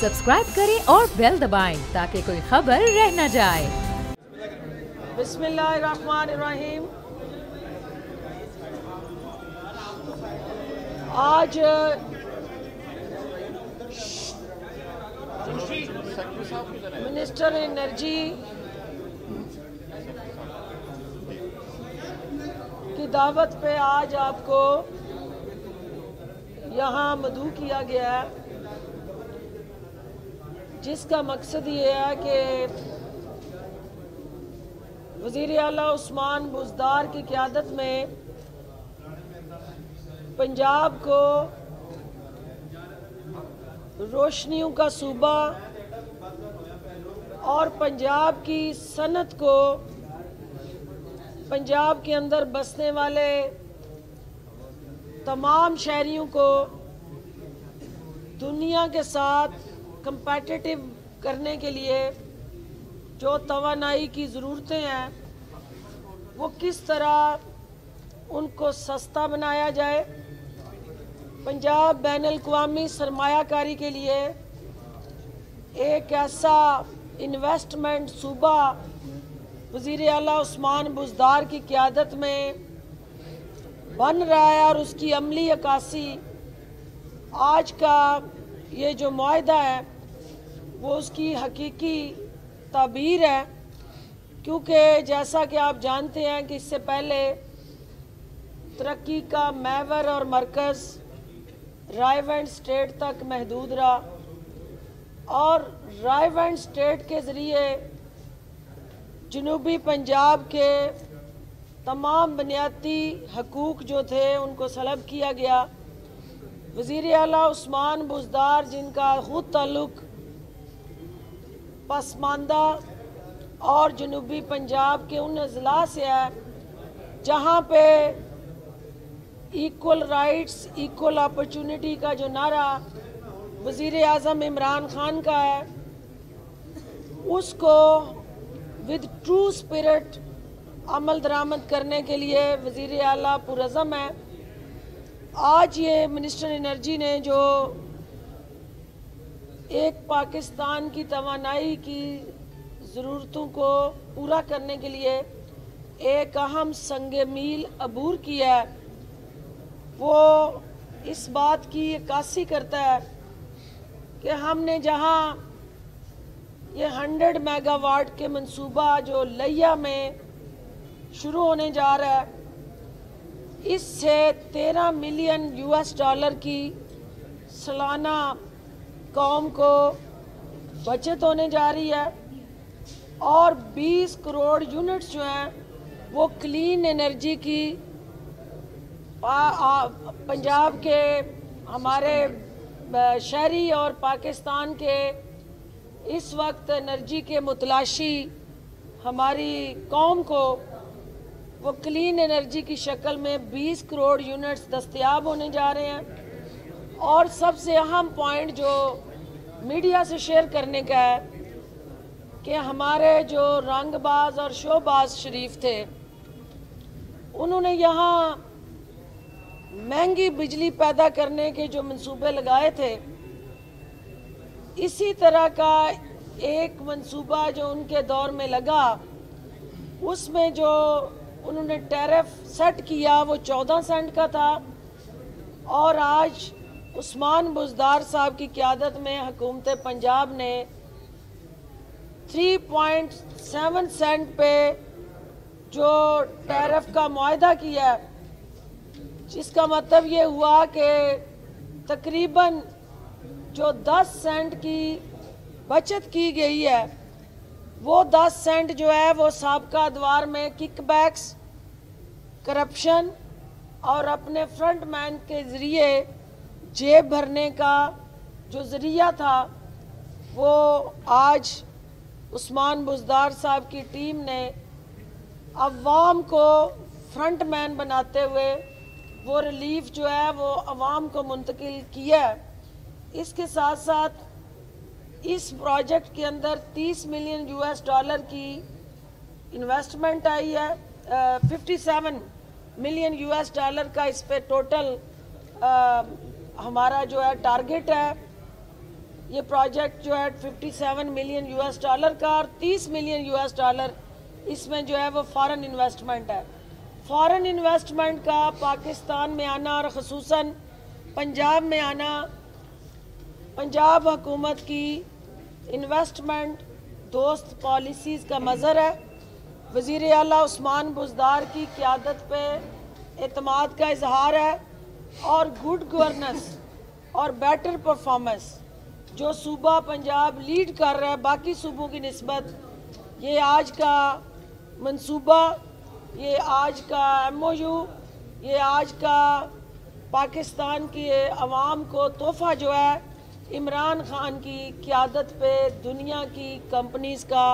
Subscribe करें और bell दबाएं ताकि कोई खबर रह न जाए। बिस्मिल्लाहिर्रहमानिर्रहीम। आज मिनिस्टर एनर्जी की दावत पे आज आपको यहाँ मदऊ किया गया है, जिसका मकसद ये है कि वज़ीर आला उस्मान बुज़दार की क़यादत में पंजाब को रोशनियों का सूबा और पंजाब की सनत को पंजाब के अंदर बसने वाले तमाम शहरियों को दुनिया के साथ कंपेटिटिव करने के लिए जो तवानाई की ज़रूरतें हैं वो किस तरह उनको सस्ता बनाया जाए। पंजाब बैनुल-अक़वामी सरमायाकारी के लिए एक ऐसा इन्वेस्टमेंट सूबा वज़ीर आला उस्मान बुज़दार की क़यादत में बन रहा है और उसकी अमली अक्कासी आज का ये जो मुआहदा है वो उसकी हकीकी ताबीर है, क्योंकि जैसा कि आप जानते हैं कि इससे पहले तरक्की का महवर और मरकज़ रायवंड स्टेट तक महदूद रहा और रायवंड स्टेट के ज़रिए जनूबी पंजाब के तमाम बुनियादी हकूक़ जो थे उनको सलब किया गया। वज़ीर आला उस्मान बुज़दार, जिनका ख़ुद ताल्लुक़ पसमानदा और जनूबी पंजाब के उन अज़ला से है जहाँ पे इक्वल राइट्स इक्वल अपॉर्चुनिटी का जो नारा वज़ीर आज़म इमरान खान का है, उसको विद ट्रू स्पिरिट अमल दरामद करने के लिए वज़ीर आला पुरज़म है। आज ये मिनिस्टर एनर्जी ने जो एक पाकिस्तान की तवानाई की ज़रूरतों को पूरा करने के लिए एक अहम संग मील अबूर किया है, वो इस बात की अक्कासी करता है कि हमने जहां ये 100 मेगावाट के मंसूबा जो लिया में शुरू होने जा रहा है, इससे 13 मिलियन US डॉलर की सालाना कौम को बचत होने जा रही है और 20 करोड़ यूनिट्स जो हैं वो क्लीन एनर्जी की पंजाब के हमारे शहरी और पाकिस्तान के इस वक्त एनर्जी के मुतलाशी हमारी कौम को वो क्लीन एनर्जी की शक्ल में 20 करोड़ यूनिट्स दस्तयाब होने जा रहे हैं। और सबसे अहम पॉइंट जो मीडिया से शेयर करने का है कि हमारे जो रंगबाज और शोबाज शरीफ थे, उन्होंने यहाँ महंगी बिजली पैदा करने के जो मंसूबे लगाए थे, इसी तरह का एक मंसूबा जो उनके दौर में लगा, उसमें जो उन्होंने टैरिफ सेट किया वो 14 सेंट का था और आज उस्मान बुज़दार साहब की क़यादत में हुकूमत पंजाब ने 3.7 सेंट पे जो टैरिफ का मुआहदा किया, जिसका मतलब ये हुआ कि तकरीबन जो 10 सेंट की बचत की गई है, वो 10 सेंट जो है वो साबका अदवार में किकबैक्स, करप्शन और अपने फ्रंट मैन के ज़रिए जेब भरने का जो ज़रिया था, वो आज उस्मान बुज़दार साहब की टीम ने अवाम को फ्रंट मैन बनाते हुए वो रिलीफ जो है वो अवाम को मुंतकिल किया है। इसके साथ साथ इस प्रोजेक्ट के अंदर 30 मिलियन US डॉलर की इन्वेस्टमेंट आई है। 57 मिलियन US डॉलर का इस पे टोटल हमारा जो है टारगेट है। ये प्रोजेक्ट जो है 57 मिलियन यूएस डॉलर का और 30 मिलियन यूएस डॉलर इसमें जो है वो फॉरेन इन्वेस्टमेंट है। फॉरेन इन्वेस्टमेंट का पाकिस्तान में आना और ख़ुसूसन पंजाब में आना, पंजाब हुकूमत की इन्वेस्टमेंट दोस्त पॉलिसीज़ का मज़हर है। वज़ीर आला उस्मान बुज़दार की क़यादत पे एतमाद का इजहार है और गुड गवर्नेंस और बेटर परफॉर्मेंस जो सूबा पंजाब लीड कर रहा है बाकी सूबों की निस्बत, ये आज का मंसूबा, ये आज का MOU, ये आज का पाकिस्तान की अवाम को तोहफ़ा जो है इमरान खान की क़यादत पे दुनिया की कंपनीज़ का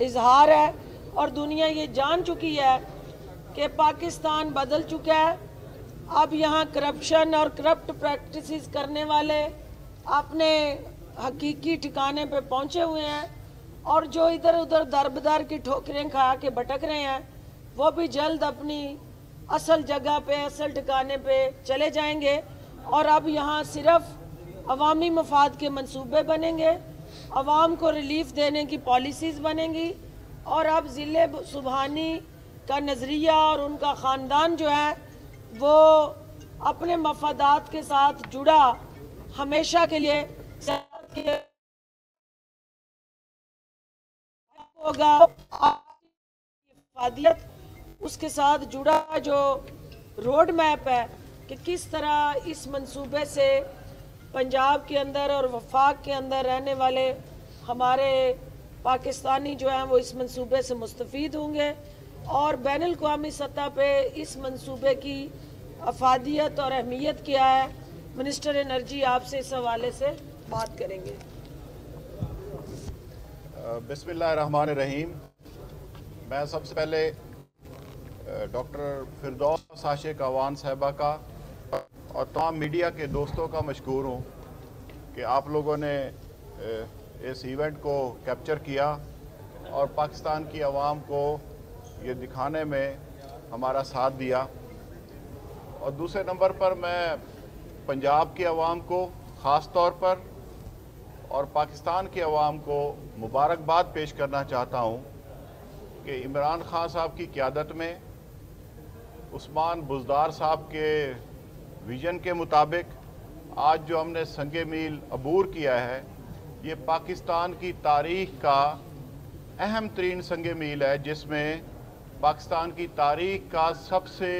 इजहार है। और दुनिया ये जान चुकी है कि पाकिस्तान बदल चुका है। अब यहाँ करप्शन और करप्ट प्रैक्टिसेस करने वाले अपने हकीकी ठिकाने पे पहुँचे हुए हैं और जो इधर उधर दरबदर की ठोकरें खा के भटक रहे हैं वो भी जल्द अपनी असल जगह पे, असल ठिकाने पे चले जाएंगे। और अब यहाँ सिर्फ अवामी मफाद के मंसूबे बनेंगे, अवाम को रिलीफ देने की पॉलिसीज़ बनेंगी और अब ज़िले सुबहानी का नज़रिया और उनका ख़ानदान जो है वो अपने मफादात के साथ जुड़ा हमेशा के लिए होगा। इफादियत उसके साथ जुड़ा जो रोड मैप है कि किस तरह इस मंसूबे से पंजाब के अंदर और वफाक के अंदर रहने वाले हमारे पाकिस्तानी जो हैं वो इस मंसूबे से मुस्तफ़ीद होंगे और बैनुल अक़वामी सतह पे इस मंसूबे की अफादियत और अहमियत क्या है, मिनिस्टर एनर्जी आपसे इस हवाले से बात करेंगे। बिस्मिल्लाहिर्रहमानिर्रहीम। मैं सबसे पहले डॉक्टर फिरदौस आशिक अवान साहिबा का और तमाम मीडिया के दोस्तों का मशकूर हूँ कि आप लोगों ने इस इवेंट को कैप्चर किया और पाकिस्तान की आवाम को ये दिखाने में हमारा साथ दिया। और दूसरे नंबर पर मैं पंजाब की आवाम को ख़ास तौर पर और पाकिस्तान की आवाम को मुबारकबाद पेश करना चाहता हूँ कि इमरान खान साहब की क़यादत में उस्मान बुज़दार साहब के विज़न के मुताबिक आज जो हमने संगे मील अबूर किया है, ये पाकिस्तान की तारीख़ का अहम तरीन संगे मील है जिसमें पाकिस्तान की तारीख़ का सबसे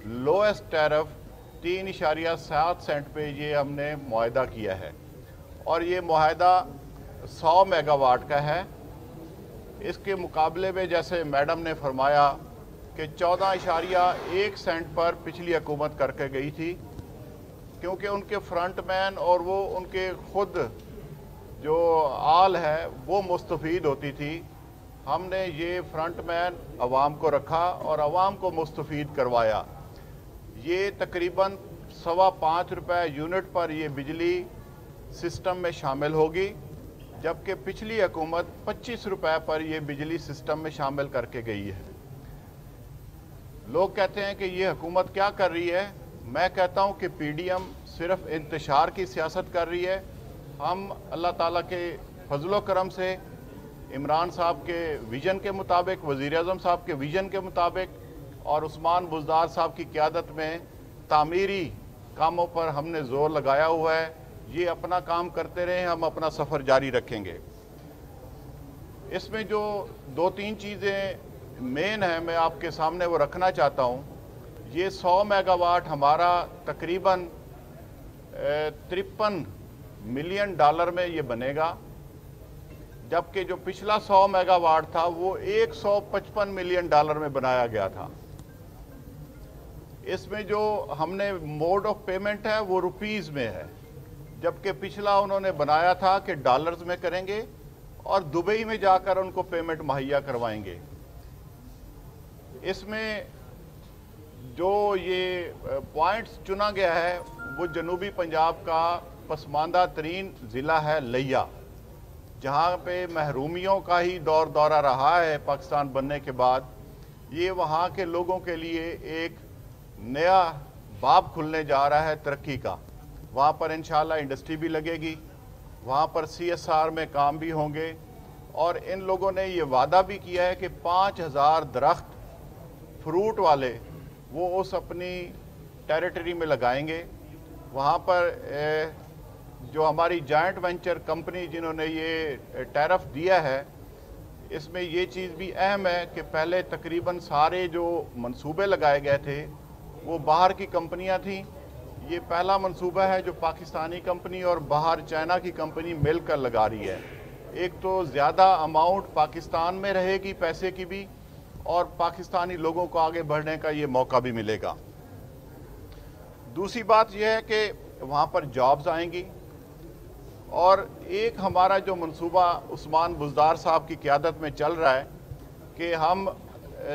लोएस्ट टैरिफ 3.7 सेंट पे ये हमने मुआहदा किया है और ये मुआहदा 100 मेगावाट का है। इसके मुकाबले में जैसे मैडम ने फरमाया कि 14.1 सेंट पर पिछली हुकूमत करके गई थी, क्योंकि उनके फ्रंट मैन और वो उनके खुद जो आल है वो मुस्तफ़ीद होती थी। हमने ये फ्रंट मैन अवाम को रखा और अवाम को मुस्तफ़ीद करवाया। ये तकरीबन 5.25 रुपये यूनिट पर ये बिजली सिस्टम में शामिल होगी, जबकि पिछली हुकूमत 25 रुपये पर ये बिजली सिस्टम में शामिल करके गई है। लोग कहते हैं कि ये हुकूमत क्या कर रही है। मैं कहता हूँ कि PDM सिर्फ इंतशार की सियासत कर रही है। हम अल्लाह ताला के फजलो करम से इमरान साहब के विज़न के मुताबिक, वज़ीर आज़म साहब के विज़न के मुताबिक और उस्मान बुज़दार साहब की क़यादत में तामीरी कामों पर हमने ज़ोर लगाया हुआ है। ये अपना काम करते रहें, हम अपना सफ़र जारी रखेंगे। इसमें जो 2-3 चीज़ें मेन है मैं आपके सामने वो रखना चाहता हूँ। ये 100 मेगावाट हमारा तकरीबन 53 मिलियन डॉलर में ये बनेगा, जबकि जो पिछला 100 मेगावाट था वो 155 मिलियन डॉलर में बनाया गया था। इसमें जो हमने मोड ऑफ पेमेंट है वो रुपीज़ में है, जबकि पिछला उन्होंने बनाया था कि डॉलर्स में करेंगे और दुबई में जाकर उनको पेमेंट मुहैया करवाएंगे। इसमें जो ये पॉइंट्स चुना गया है वो जनूबी पंजाब का पसमानदा तरीन ज़िला है लिया, जहाँ पे महरूमियों का ही दौरा रहा है पाकिस्तान बनने के बाद। ये वहाँ के लोगों के लिए एक नया बाब खुलने जा रहा है तरक्की का। वहाँ पर इंशाल्लाह इंडस्ट्री भी लगेगी, वहाँ पर CSR में काम भी होंगे और इन लोगों ने ये वादा भी किया है कि 5000 दरख्त फ्रूट वाले वो उस अपनी टेरिटरी में लगाएंगे। वहाँ पर जो हमारी जॉइंट वेंचर कंपनी जिन्होंने ये टैरिफ दिया है, इसमें ये चीज़ भी अहम है कि पहले तकरीबन सारे जो मंसूबे लगाए गए थे वो बाहर की कंपनियां थीं। ये पहला मंसूबा है जो पाकिस्तानी कंपनी और बाहर चाइना की कंपनी मिलकर लगा रही है। एक तो ज़्यादा अमाउंट पाकिस्तान में रहेगी पैसे की भी, और पाकिस्तानी लोगों को आगे बढ़ने का ये मौका भी मिलेगा। दूसरी बात यह है कि वहाँ पर जॉब्स आएंगी, और एक हमारा जो मंसूबा उस्मान बुज़दार साहब की क़यादत में चल रहा है कि हम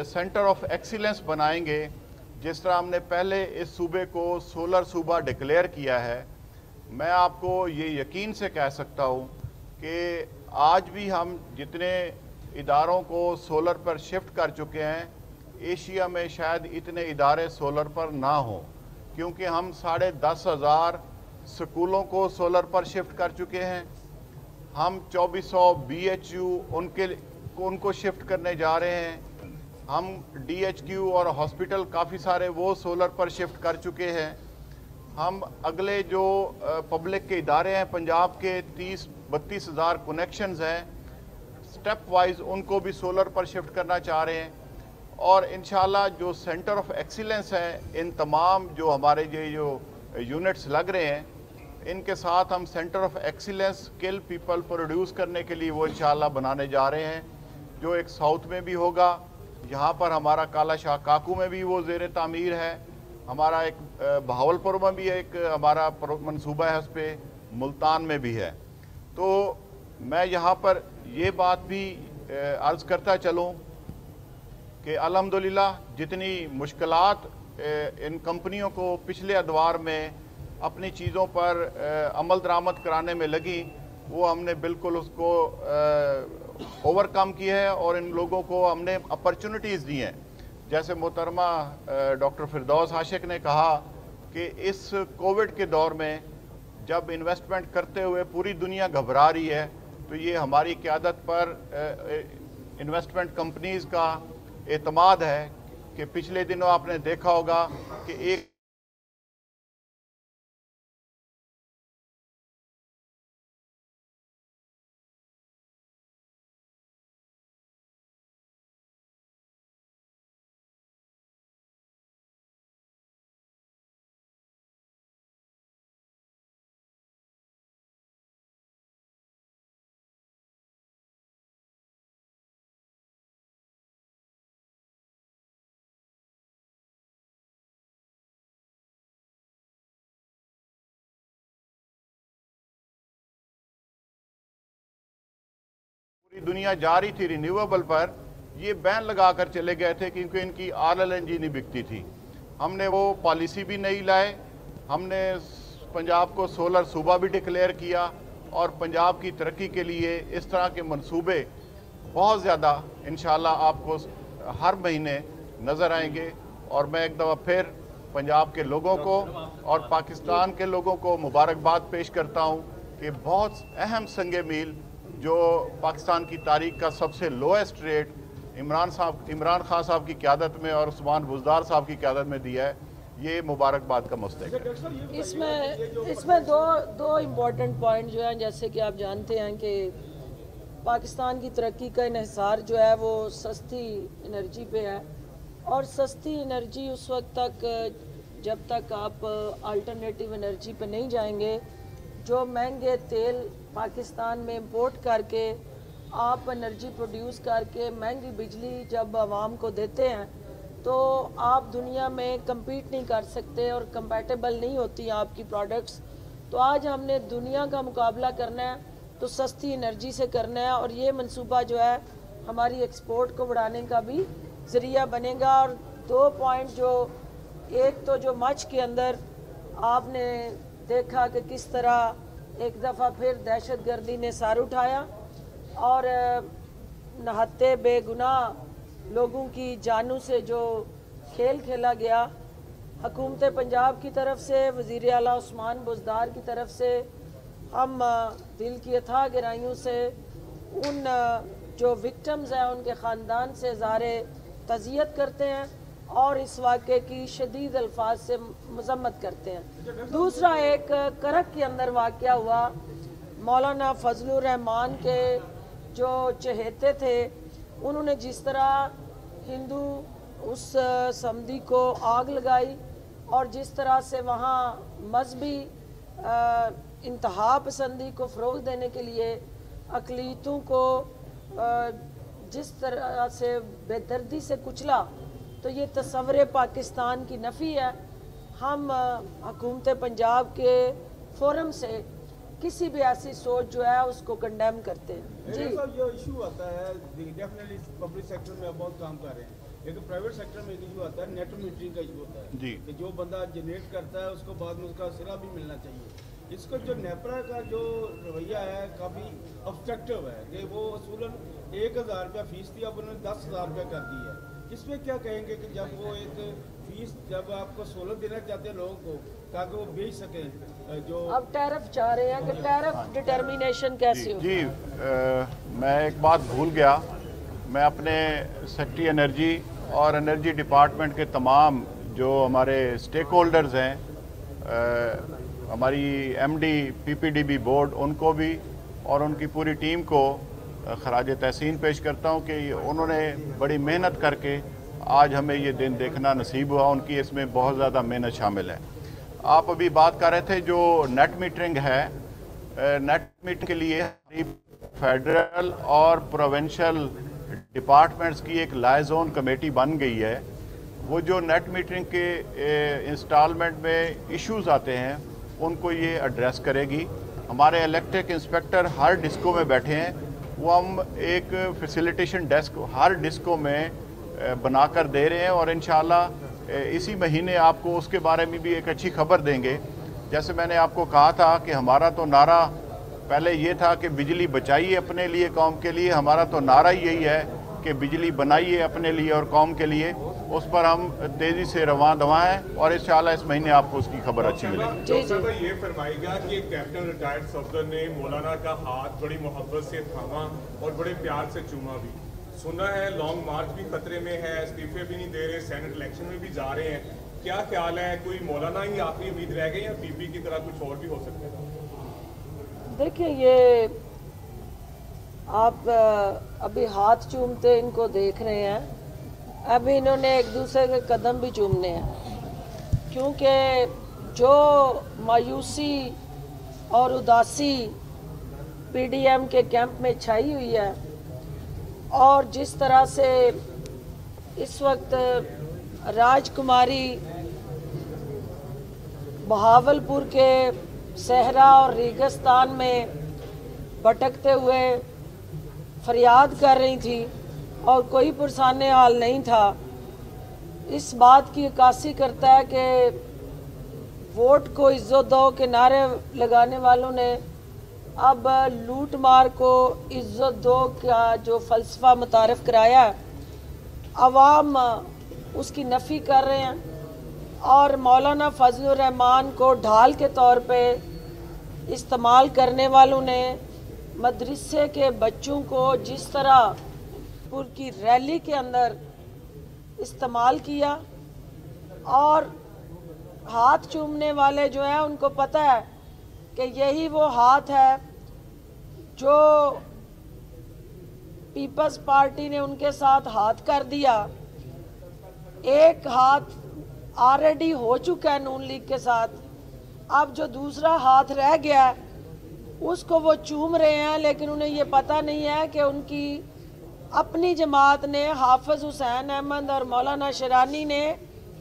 सेंटर ऑफ एक्सीलेंस बनाएंगे। जिस तरह हमने पहले इस सूबे को सोलर सूबा डिक्लेयर किया है, मैं आपको ये यकीन से कह सकता हूँ कि आज भी हम जितने इदारों को सोलर पर शिफ्ट कर चुके हैं, एशिया में शायद इतने इदारे सोलर पर ना हों, क्योंकि हम 10,500 स्कूलों को सोलर पर शिफ्ट कर चुके हैं। हम 2400 BHU उनको शिफ्ट करने जा रहे हैं। हम DHQ और हॉस्पिटल काफ़ी सारे वो सोलर पर शिफ्ट कर चुके हैं। हम अगले जो पब्लिक के इदारे हैं पंजाब के 30-32 हज़ार कनेक्शंस हैं, स्टेप वाइज उनको भी सोलर पर शिफ्ट करना चाह रहे हैं। और इंशाल्लाह जो सेंटर ऑफ एक्सीलेंस है, इन तमाम जो हमारे जो यूनिट्स लग रहे हैं, इनके साथ हम centre of excellence skill people produce करने के लिए वो इंशाल्लाह बनाने जा रहे हैं, जो एक साउथ में भी होगा। यहाँ पर हमारा काला शाह काकू में भी वो ज़ेर तामीर है। हमारा एक बहावलपुर में भी एक हमारा मंसूबा है, उस पर मुल्तान में भी है। तो मैं यहाँ पर ये बात भी अर्ज़ करता चलूँ कि अल्हम्दुलिल्लाह जितनी मुश्किलात इन कंपनियों को पिछले अदवार में अपनी चीज़ों पर अमल दरामद कराने में लगी, वो हमने बिल्कुल उसको ओवरकम किया है और इन लोगों को हमने अपॉर्चुनिटीज़ दी हैं। जैसे मोहतरमा डॉक्टर फिरदौस आशिक ने कहा कि इस कोविड के दौर में जब इन्वेस्टमेंट करते हुए पूरी दुनिया घबरा रही है, तो ये हमारी क़यादत पर इन्वेस्टमेंट कंपनीज़ का एतमाद है कि पिछले दिनों आपने देखा होगा कि एक पूरी दुनिया जा रही थी रिन्यूएबल पर, ये बैन लगा कर चले गए थे क्योंकि इनकी RLNG नहीं बिकती थी। हमने वो पॉलिसी भी नहीं लाए। हमने पंजाब को सोलर सूबा भी डिक्लेयर किया और पंजाब की तरक्की के लिए इस तरह के मंसूबे बहुत ज़्यादा इंशाल्लाह आपको हर महीने नज़र आएंगे। और मैं एक दफ़ा फिर पंजाब के लोगों को और पाकिस्तान के लोगों को मुबारकबाद पेश करता हूँ कि बहुत अहम संगे मील जो पाकिस्तान की तारीख का सबसे लोएस्ट रेट इमरान खान साहब की क़यादत में और उस्मान बुज़दार साहब की क़यादत में दिया है, ये मुबारकबाद का मुस्तहिक़ है। इसमें दो इम्पॉर्टेंट पॉइंट जो हैं, जैसे कि आप जानते हैं कि पाकिस्तान की तरक्की का इन्हिसार जो है वो सस्ती एनर्जी पे है, और सस्ती एनर्जी उस वक्त तक जब तक आप अल्टरनेटिव एनर्जी पे नहीं जाएंगे, जो महंगे तेल पाकिस्तान में इंपोर्ट करके आप एनर्जी प्रोड्यूस करके महंगी बिजली जब आवाम को देते हैं, तो आप दुनिया में compete नहीं कर सकते और कंपैटिबल नहीं होती आपकी प्रोडक्ट्स। तो आज हमने दुनिया का मुकाबला करना है तो सस्ती एनर्जी से करना है, और ये मंसूबा जो है हमारी एक्सपोर्ट को बढ़ाने का भी ज़रिया बनेगा। और दो पॉइंट जो, एक तो जो मच के अंदर आपने देखा कि किस तरह एक दफ़ा फिर दहशतगर्दी ने सर उठाया और नहाते बेगुनाह लोगों की जानों से जो खेल खेला गया, हुकूमत पंजाब की तरफ से, वज़ीर आला उस्मान बुज़दार की तरफ से हम दिल की अथाह गहराइयों से उन जो विक्टिम्स हैं उनके ख़ानदान से इज़हार तज़ियत करते हैं और इस वाक़े की शदीद अल्फाज से मज़म्मत करते हैं। दूसरा, एक करक के अंदर वाक़या हुआ, मौलाना फजलुर रहमान के जो चहेते थे उन्होंने जिस तरह हिंदू उस समधी को आग लगाई और जिस तरह से वहाँ मजहबी इंतहा पसंदी को फ़रोग़ देने के लिए अक़लीतों को जिस तरह से बेदर्दी से कुचला, तो ये तस्वुर पाकिस्तान की नफ़ी है। हम हुकूमत पंजाब के फोरम से किसी भी ऐसी सोच जो है उसको कंडेम करते हैं। जी जो इशू आता है, डेफिनेटली पब्लिक सेक्टर में बहुत काम कर रहे हैं, लेकिन प्राइवेट सेक्टर में एक इशू आता है, नेट मीटरिंग का इशू होता है जी, कि जो बंदा जनरेट करता है उसको बाद में उसका सिरा भी मिलना चाहिए। इसको जो नेपरा का जो रवैया है काफ़ी ऑब्स्ट्रक्टिव है कि वो असूलन 1000 रुपया फीस थी, अब उन्होंने 10,000 रुपया कर दी है। इसमें क्या कहेंगे कि जब वो एक फीस जब आपको सहूलत देना चाहते हैं लोगों को ताकि वो बेच सकें, जो अब टैरिफ चाह रहे हैं कि टैरिफ डिटर्मिनेशन कैसे हो? जी मैं एक बात भूल गया, मैं अपने सेक्रेटरी एनर्जी और एनर्जी डिपार्टमेंट के तमाम जो हमारे स्टेक होल्डर्स हैं, हमारी एमडी पीपीडीबी बोर्ड, उनको भी और उनकी पूरी टीम को खराज तहसीन पेश करता हूँ कि उन्होंने बड़ी मेहनत करके आज हमें ये दिन देखना नसीब हुआ। उनकी इसमें बहुत ज़्यादा मेहनत शामिल है। आप अभी बात कर रहे थे जो नेट मीटरिंग है, नेट मीटरिंग के लिए फेडरल और प्रोविंशियल डिपार्टमेंट्स की एक लाइजोन कमेटी बन गई है। वो जो नेट मीटरिंग के इंस्टॉलमेंट में इश्यूज आते हैं उनको ये एड्रेस करेगी। हमारे इलेक्ट्रिक इंस्पेक्टर हर डिस्को में बैठे हैं, वो हम एक फैसिलिटेशन डेस्क हर डिस्को में बनाकर दे रहे हैं और इंशाल्लाह इसी महीने आपको उसके बारे में भी एक अच्छी खबर देंगे। जैसे मैंने आपको कहा था कि हमारा तो नारा पहले ये था कि बिजली बचाइए अपने लिए कौम के लिए, हमारा तो नारा यही है कि बिजली बनाइए अपने लिए और कौम के लिए। उस पर हम तेज़ी से रवां दवा हैं और इंशाल्लाह इस महीने आपको उसकी खबर अच्छी मिलेगी। डॉक्टर भाई ये फरमाएगा कि कैप्टन रिटायर्ड सफदर ने मौलाना का हाथ बड़ी मोहब्बत से थामा और बड़े प्यार से चूमा भी। सुना है लॉन्ग मार्च भी खतरे में है, इस्तीफे भी नहीं दे रहे, सेनेट इलेक्शन में भी जा रहे हैं, क्या ख्याल है, कोई मौलाना ही आखिरी उम्मीद रह गई या पीपी की तरह कुछ और भी हो सकता है? देखिए, ये आप अभी हाथ चूमते इनको देख रहे हैं, अभी इन्होंने एक दूसरे के कदम भी चूमने हैं, क्योंकि जो मायूसी और उदासी पीडीएम के कैंप में छाई हुई है और जिस तरह से इस वक्त राजकुमारी बहावलपुर के सहरा और रेगिस्तान में भटकते हुए फरियाद कर रही थी और कोई पुरसाने हाल नहीं था, इस बात की अक्कासी करता है कि वोट को इज्जत दो के नारे लगाने वालों ने अब लूट मार को इज्जत दो का जो फ़लसफ़ा मुतारफ़ कराया, अवाम उसकी नफ़ी कर रहे हैं और मौलाना फजलुर रहमान को ढाल के तौर पे इस्तेमाल करने वालों ने मदरसे के बच्चों को जिस तरह पुर की रैली के अंदर इस्तेमाल किया, और हाथ चूमने वाले जो है उनको पता है कि यही वो हाथ है जो पीपल्स पार्टी ने उनके साथ हाथ कर दिया। एक हाथ ऑलरेडी हो चुका है नून लीग के साथ, अब जो दूसरा हाथ रह गया उसको वो चूम रहे हैं, लेकिन उन्हें ये पता नहीं है कि उनकी अपनी जमात ने हाफिज हुसैन अहमद और मौलाना शरानी ने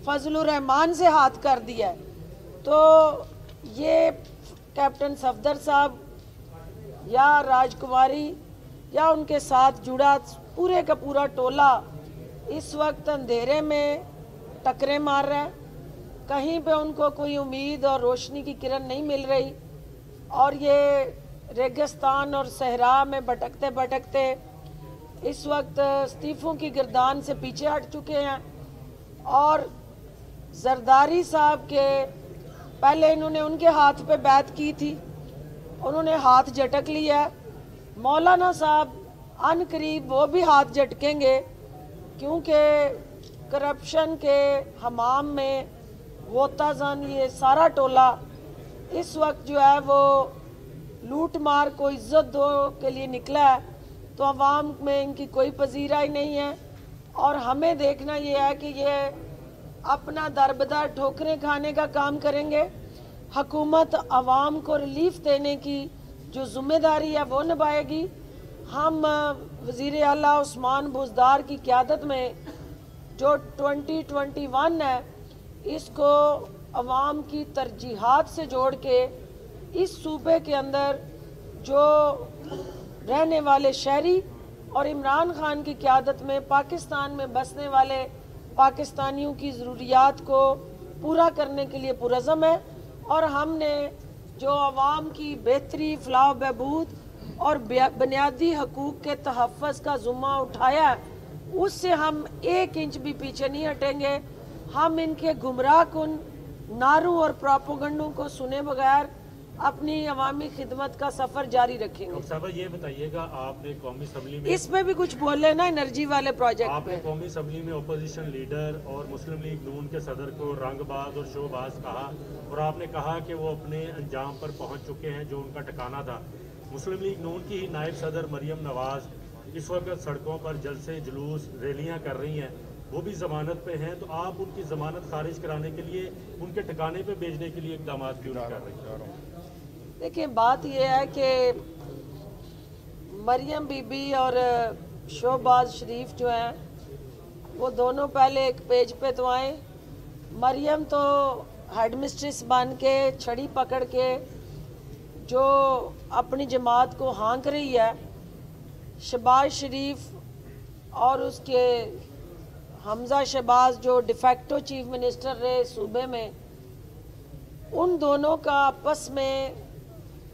फजलुर रहमान से हाथ कर दिया है। तो ये कैप्टन सफदर साहब या राजकुमारी या उनके साथ जुड़ा पूरे का पूरा टोला इस वक्त अंधेरे में टकरे मार रहा है, कहीं पे उनको कोई उम्मीद और रोशनी की किरण नहीं मिल रही और ये रेगिस्तान और सहरा में भटकते भटकते इस वक्त इस्तीफों की गिरदान से पीछे हट चुके हैं। और जरदारी साहब के पहले इन्होंने उनके हाथ पे बैत की थी उन्होंने हाथ झटक लिया। मौलाना साहब अन करीब वो भी हाथ झटकेंगे, क्योंकि करप्शन के हमाम में गोताजन ये सारा टोला इस वक्त जो है वो लूट मार को इज्जत दो के लिए निकला है। तो अवाम में इनकी कोई पजीराई नहीं है, और हमें देखना ये है कि ये अपना दरबदर ठोकरें खाने का काम करेंगे। हुकूमत अवाम को रिलीफ देने की जो जिम्मेदारी है वो निभाएगी। हम वज़ीर आला उस्मान बुज़दार की क़यादत में जो 2021 है, इसको अवाम की तरजीहात से जोड़ के इस सूबे के अंदर जो रहने वाले शहरी और इमरान खान की क़यादत में पाकिस्तान में बसने वाले पाकिस्तानियों की ज़रूरियात को पूरा करने के लिए पुरज़म है। और हमने जो अवाम की बेहतरी, फलाह बहबूद और बुनियादी हकूक़ के तहफ़्फ़ुज़ का ज़ुम्मा उठाया है, उससे हम 1 इंच भी पीछे नहीं हटेंगे। हम इनके गुमराह कुन नारों और प्रोपेगेंडों को सुने बगैर अपनी अवामी खिदमत का सफ़र जारी रखेंगे। साहब ये बताइएगा, आपने कौमी असम्बली में इसमें भी कुछ बोले ना एनर्जी वाले प्रोजेक्ट आपने कौमी असम्बली में अपोजिशन लीडर और मुस्लिम लीग नून के सदर को रंगबाज और शोबाज कहा, और आपने कहा कि वो अपने अंजाम पर पहुंच चुके हैं जो उनका ठिकाना था। मुस्लिम लीग नून की नायब सदर मरियम नवाज इस वक्त सड़कों पर जलसे जुलूस रैलियाँ कर रही हैं, वो भी ज़मानत पे हैं, तो आप उनकी ज़मानत खारिज कराने के लिए उनके ठिकाने पे भेजने के लिए इक़दाम क्यों नहीं कर रहे? देखिए, बात यह है कि मरियम बीबी और शोबाज शरीफ जो हैं वो दोनों पहले एक पेज पे तो आए। मरियम तो हेड मिस्ट्रेस बन के छड़ी पकड़ के जो अपनी जमात को हाँक रही है। शहबाज शरीफ और उसके हमजा शहबाज जो डिफेक्टो चीफ मिनिस्टर रहे सूबे में, उन दोनों का आपस में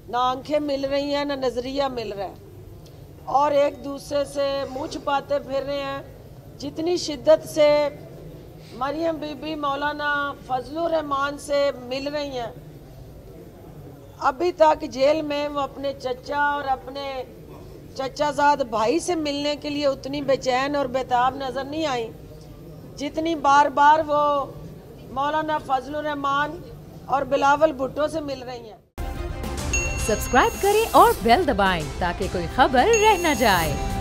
ना आंखें मिल रही हैं ना नज़रिया मिल रहा है, और एक दूसरे से मुँह छुपाते फिर रहे हैं। जितनी शिद्दत से मरियम बीबी मौलाना फजलुर रहमान से मिल रही हैं, अभी तक जेल में वो अपने चचा और अपने चचाजाद भाई से मिलने के लिए उतनी बेचैन और बेताब नज़र नहीं आई जितनी बार बार वो मौलाना फजलुर रहमान और बिलावल भुट्टो से मिल रही हैं। सब्सक्राइब करें और बेल दबाएं ताकि कोई खबर रह न जाए।